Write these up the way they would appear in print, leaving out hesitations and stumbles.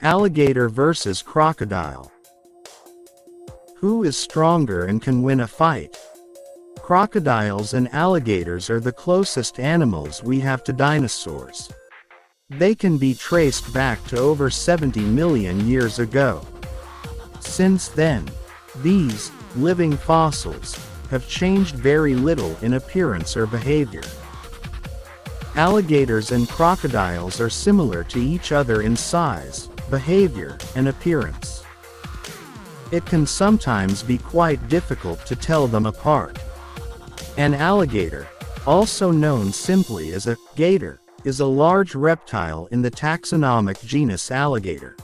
Alligator versus crocodile. Who is stronger and can win a fight? Crocodiles and alligators are the closest animals we have to dinosaurs. They can be traced back to over 70 million years ago. Since then, these living fossils have changed very little in appearance or behavior. Alligators and crocodiles are similar to each other in size, behavior, and appearance. It can sometimes be quite difficult to tell them apart. An alligator, also known simply as a gator, is a large reptile in the taxonomic genus Alligator.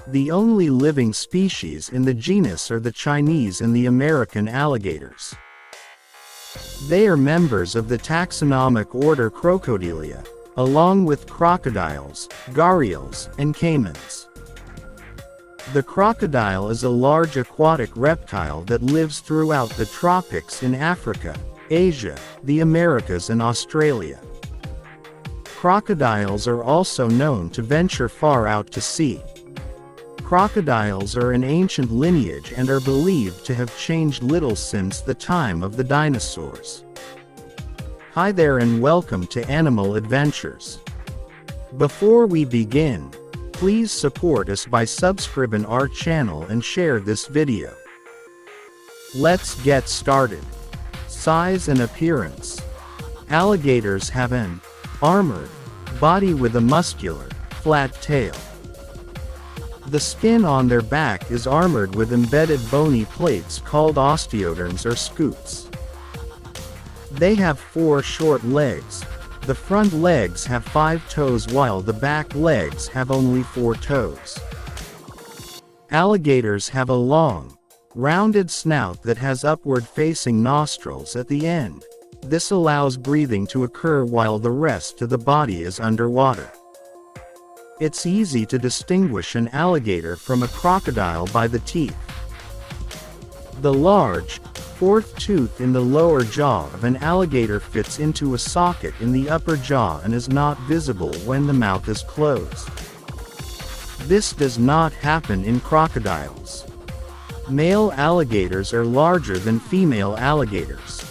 The only living species in the genus are the Chinese and the American alligators. They are members of the taxonomic order Crocodile, along with crocodiles, gharials, and caimans. The crocodile is a large aquatic reptile that lives throughout the tropics in Africa, Asia, the Americas and Australia. Crocodiles are also known to venture far out to sea. Crocodiles are an ancient lineage and are believed to have changed little since the time of the dinosaurs. Hi there and welcome to Animal Adventures. Before we begin, please support us by subscribing our channel and share this video. Let's get started. Size and appearance. Alligators have an armored body with a muscular, flat tail. The skin on their back is armored with embedded bony plates called osteoderms or scutes. They have 4 short legs. The front legs have 5 toes while the back legs have only 4 toes. Alligators have a long, rounded snout that has upward-facing nostrils at the end. This allows breathing to occur while the rest of the body is underwater. It's easy to distinguish an alligator from a crocodile by the teeth. The large, 4th tooth in the lower jaw of an alligator fits into a socket in the upper jaw and is not visible when the mouth is closed. This does not happen in crocodiles. Male alligators are larger than female alligators.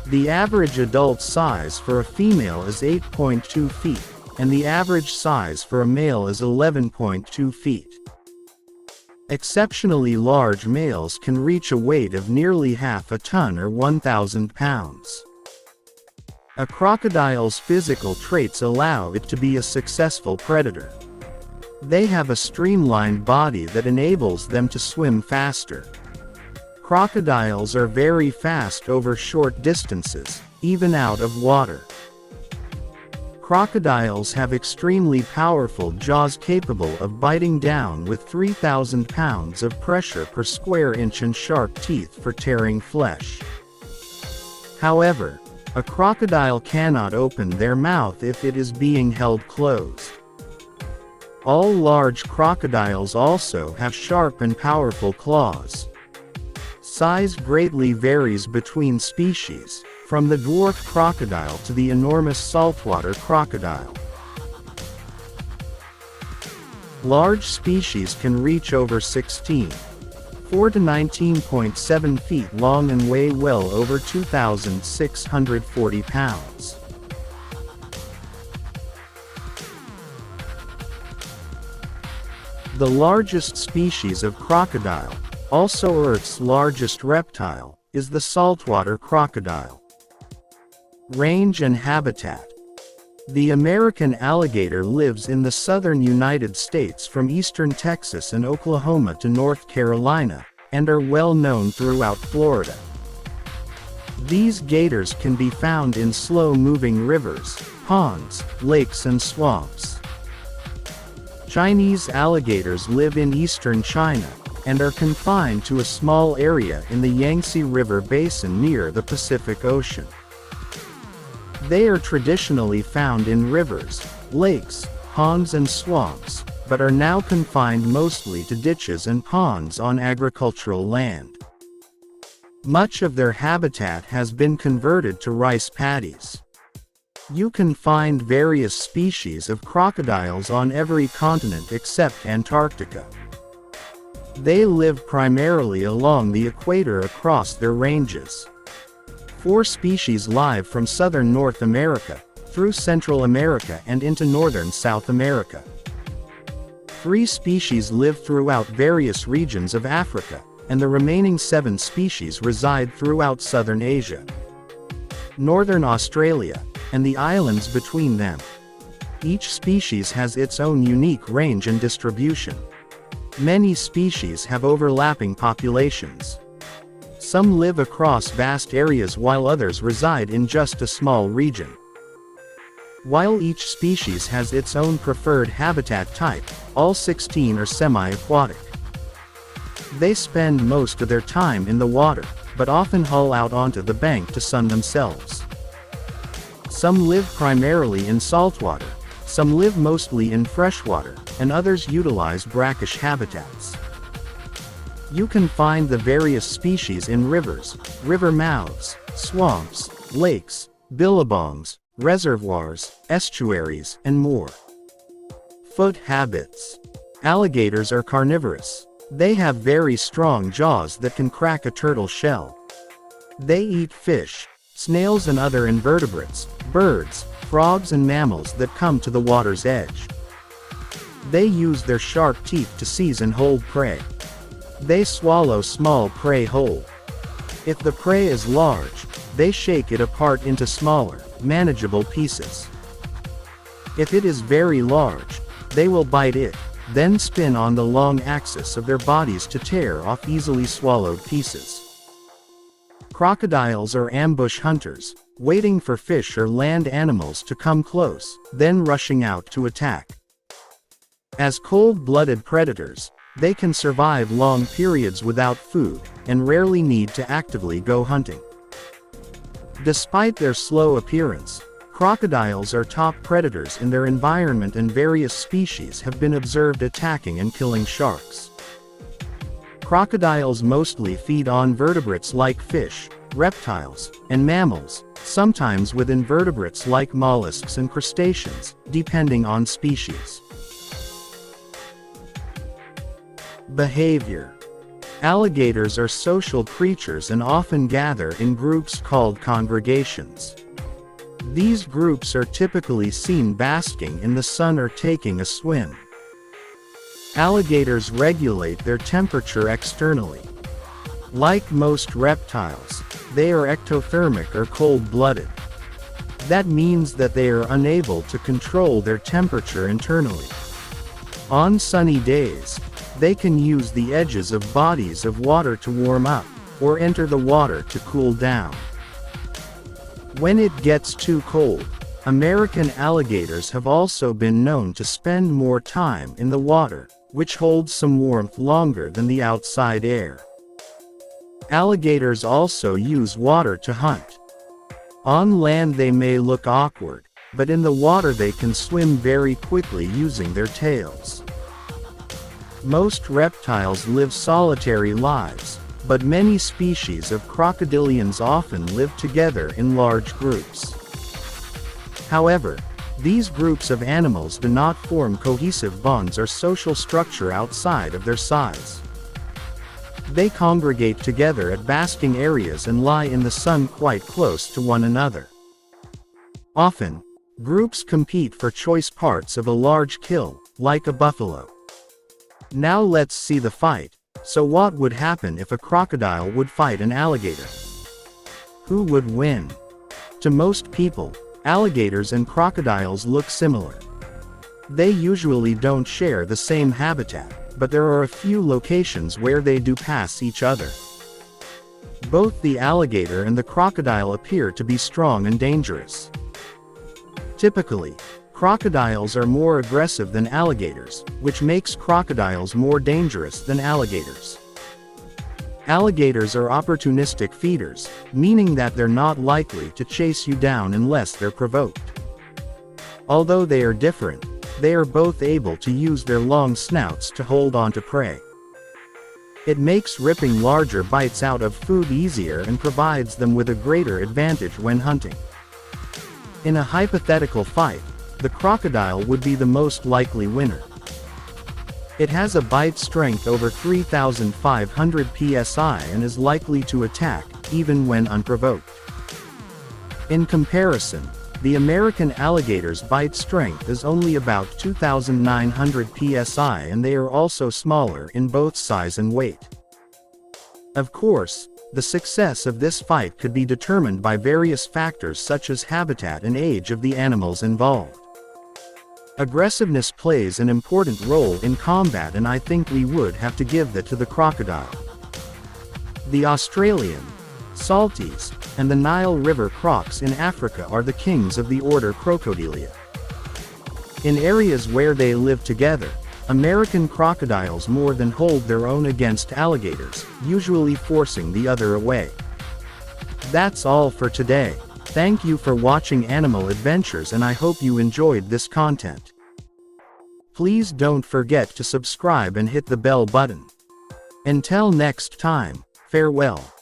The average adult size for a female is 8.2 feet, and the average size for a male is 11.2 feet. Exceptionally large males can reach a weight of nearly half a ton or 1,000 pounds. A crocodile's physical traits allow it to be a successful predator. They have a streamlined body that enables them to swim faster. Crocodiles are very fast over short distances, even out of water. Crocodiles have extremely powerful jaws capable of biting down with 3,000 pounds of pressure per square inch and sharp teeth for tearing flesh. However, a crocodile cannot open their mouth if it is being held closed. All large crocodiles also have sharp and powerful claws. Size greatly varies between species, from the dwarf crocodile to the enormous saltwater crocodile. Large species can reach over 4 to 19.7 feet long and weigh well over 2,640 pounds. The largest species of crocodile, also Earth's largest reptile, is the saltwater crocodile. Range and habitat. The American alligator lives in the southern United States from eastern Texas and Oklahoma to North Carolina, and are well known throughout Florida. These gators can be found in slow-moving rivers, ponds, lakes and swamps. Chinese alligators live in eastern China, and are confined to a small area in the Yangtze River basin near the Pacific Ocean. They are traditionally found in rivers, lakes, ponds and swamps, but are now confined mostly to ditches and ponds on agricultural land. Much of their habitat has been converted to rice paddies. You can find various species of crocodiles on every continent except Antarctica. They live primarily along the equator across their ranges. 4 species live from southern North America, through Central America and into northern South America. 3 species live throughout various regions of Africa, and the remaining 7 species reside throughout southern Asia, northern Australia, and the islands between them. Each species has its own unique range and distribution. Many species have overlapping populations. Some live across vast areas while others reside in just a small region. While each species has its own preferred habitat type, all 16 are semi-aquatic. They spend most of their time in the water, but often haul out onto the bank to sun themselves. Some live primarily in saltwater, some live mostly in freshwater, and others utilize brackish habitats. You can find the various species in rivers, river mouths, swamps, lakes, billabongs, reservoirs, estuaries, and more. Food habits. Alligators are carnivorous. They have very strong jaws that can crack a turtle shell. They eat fish, snails and other invertebrates, birds, frogs and mammals that come to the water's edge. They use their sharp teeth to seize and hold prey. They swallow small prey whole. If the prey is large, they shake it apart into smaller, manageable pieces. If it is very large, they will bite it, then spin on the long axis of their bodies to tear off easily swallowed pieces. Crocodiles are ambush hunters, waiting for fish or land animals to come close, then rushing out to attack. As cold-blooded predators, they can survive long periods without food, and rarely need to actively go hunting. Despite their slow appearance, crocodiles are top predators in their environment, and various species have been observed attacking and killing sharks. Crocodiles mostly feed on vertebrates like fish, reptiles, and mammals, sometimes with invertebrates like mollusks and crustaceans, depending on species. Behavior. Alligators are social creatures and often gather in groups called congregations. These groups are typically seen basking in the sun or taking a swim. Alligators regulate their temperature externally. Like most reptiles, they are ectothermic or cold-blooded. That means that they are unable to control their temperature internally. On sunny days, they can use the edges of bodies of water to warm up, or enter the water to cool down. When it gets too cold, American alligators have also been known to spend more time in the water, which holds some warmth longer than the outside air. Alligators also use water to hunt. On land they may look awkward, but in the water they can swim very quickly using their tails. Most reptiles live solitary lives, but many species of crocodilians often live together in large groups. However, these groups of animals do not form cohesive bonds or social structure outside of their size. They congregate together at basking areas and lie in the sun quite close to one another. Often, groups compete for choice parts of a large kill, like a buffalo. Now let's see the fight. So what would happen if a crocodile would fight an alligator? Who would win? To most people, alligators and crocodiles look similar. They usually don't share the same habitat, but there are a few locations where they do pass each other. Both the alligator and the crocodile appear to be strong and dangerous. Typically, crocodiles are more aggressive than alligators, which makes crocodiles more dangerous than alligators. Alligators are opportunistic feeders, meaning that they're not likely to chase you down unless they're provoked. Although they are different, they are both able to use their long snouts to hold onto prey. It makes ripping larger bites out of food easier and provides them with a greater advantage when hunting. In a hypothetical fight, the crocodile would be the most likely winner. It has a bite strength over 3,500 psi and is likely to attack, even when unprovoked. In comparison, the American alligator's bite strength is only about 2,900 psi, and they are also smaller in both size and weight. Of course, the success of this fight could be determined by various factors such as habitat and age of the animals involved. Aggressiveness plays an important role in combat, and I think we would have to give that to the crocodile. The Australian, Salties, and the Nile River crocs in Africa are the kings of the order Crocodilia. In areas where they live together, American crocodiles more than hold their own against alligators, usually forcing the other away. That's all for today. Thank you for watching Animal Adventures, and I hope you enjoyed this content. Please don't forget to subscribe and hit the bell button. Until next time, farewell.